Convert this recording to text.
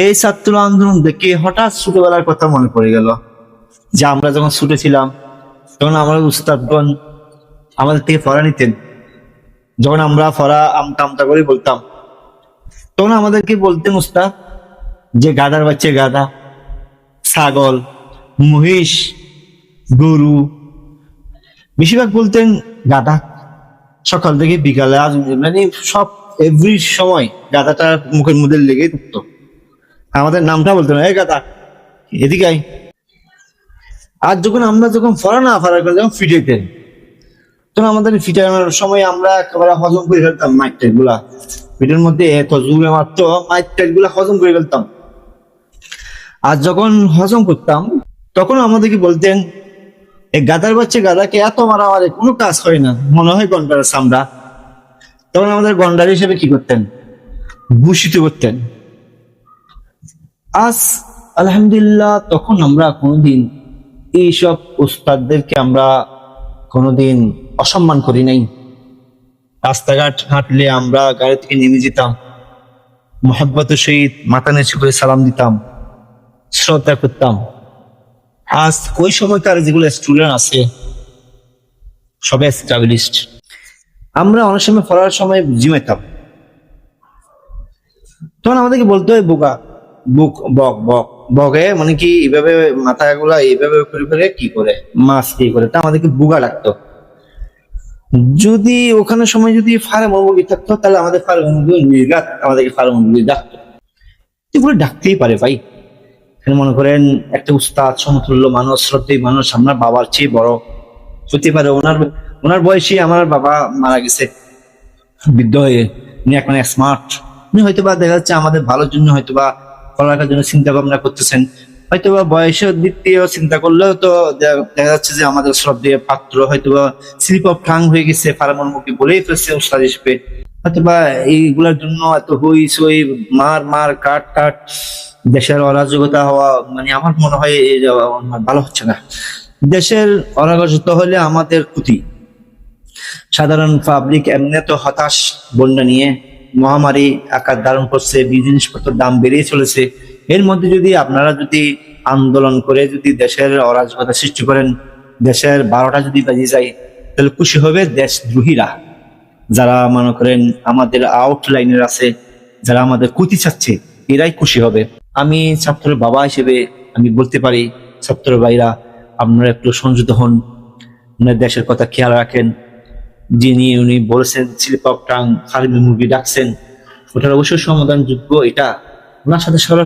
এই ছাত্র আন্দোলন দেখে হঠাৎ ছোটবেলার কথা মনে পড়ে গেল, যে আমরা যখন ছোট ছিলাম তখন আমার উস্তাদগণ আমাদের থেকে পড়া নিতেন। যখন আমরা পড়া আমতা আমতা করে বলতাম, তখন আমাদেরকে বলতেন উস্তাদ যে গাধার বাচ্চা গাধা, ছাগল, মহিষ, গরু, বেশিরভাগ বলতেন গাধা। সকাল থেকে বিকালে আজ মানে সব এভরি সময় গাধাটা মুখের মধ্যে লেগে থাকতো। আমাদের নামটা বলতো না, এই গাধা এদিকে আয়। আর যখন ফরা না ফরা করে যখন ফিটাইতেন, তখন আমাদের ফিটানোর সময় আমরা একেবারে হজম করে ফেলতাম মাইক টাইট গুলা। পিঠের মধ্যে এত জোরে মারতো, মাইক টাইট গুলা হজম করে ফেলতাম। আর যখন হজম করতাম তখন আমাদেরকে বলতেন, এই গাধার বাচ্চা গাধাকে এত মারামারি কোনো কাজ হয় না, মনে হয় গন্ডার চামড়া। তখন আমাদের গন্ডার হিসেবে কি করতেন, ভূষিত করতেন। আজ আলহামদুলিল্লাহ তখন আমরা কোনোদিন এইসব উস্তাদদেরকে আমরা কোনোদিন অসম্মান করি নাই। রাস্তাঘাট হাঁটলে আমরা গাড়ি থেকে নেমে যেতাম, মোহাব্বতের সহিত মাথা নিচু করে সালাম দিতাম, শ্রদ্ধা করতাম। আজ ওই সময়কার যেগুলো স্টুডেন্ট আছে সবাই স্টাবলিশড। আমরা অনেক সময় পড়ার সময় জিমাইতাম, তখন আমাদেরকে বলতে হয় বোকা, বুক বক বক বকে, মানে কি এইভাবে মাথা গুলা এইভাবে করে করে কি করে মাছ কি করে, তা আমাদেরকে বুগা ডাকতো। যদি ওখানে সময় যদি ফার্ম মুরগি থাকতো তাহলে আমাদের ফার্ম মুরগি নির্ঘাত আমাদেরকে ফার্ম মুরগি ডাকতো। এগুলো ডাকতেই পারে ভাই। এখানে মনে করেন একটা উস্তাদ, সমতুল্য মানুষ, শ্রদ্ধেয় মানুষ, আমার বাবার চেয়ে বড় হতে পারে। ওনার ওনার বয়সে আমার বাবা মারা গেছে বৃদ্ধ হয়ে। উনি এখন স্মার্ট, উনি হয়তোবা দেখা যাচ্ছে আমাদের ভালোর জন্য হয়তোবা পড়ালেখার জন্য চিন্তা ভাবনা করতেছেন। হয়তোবা বয়সের দিক দিয়ে চিন্তা করলেও তো দেখা যাচ্ছে যে আমাদের শ্রদ্ধেয় পাত্র হয়তোবা স্লিপ অফ টাং হয়ে গেছে, ফার্মের মুখে বলেই ফেলছে উস্তাদ হিসেবে। হয়তোবা এইগুলার জন্য এত হই সই মার মার কাট কাট দেশের অরাজকতা হওয়া, মানে আমার মনে হয় ভালো হচ্ছে না। দেশের অরাজকতা হলে আমাদের ক্ষতি। সাধারণ পাবলিক এমনি তো হতাশ, বন্যা নিয়ে মহামারী আকার ধারণ করছে, জিনিসপত্রের দাম বেড়েই চলেছে। এর মধ্যে যদি আপনারা যদি আন্দোলন করে যদি দেশের অরাজকতা সৃষ্টি করেন, দেশের 12টা যদি বাজিয়ে যায়, তাহলে খুশি হবে দেশদ্রোহীরা, যারা মনে করেন আমাদের আউটলাইনের আছে, যারা আমাদের ক্ষতি চাচ্ছে, এরাই খুশি হবে। আমি ছাত্রের বাবা হিসেবে আমি বলতে পারি, ছাত্র ভাইরা আপনারা একটু সংযত হন, দেশের কথা খেয়াল রাখেন। যিনি উনি বলেছেন স্লিপ অফ টাং ফার্মি মুরগি ডাকছেন, ওটার অবশ্যই সমাধানযোগ্য। এটা ওনার সাথে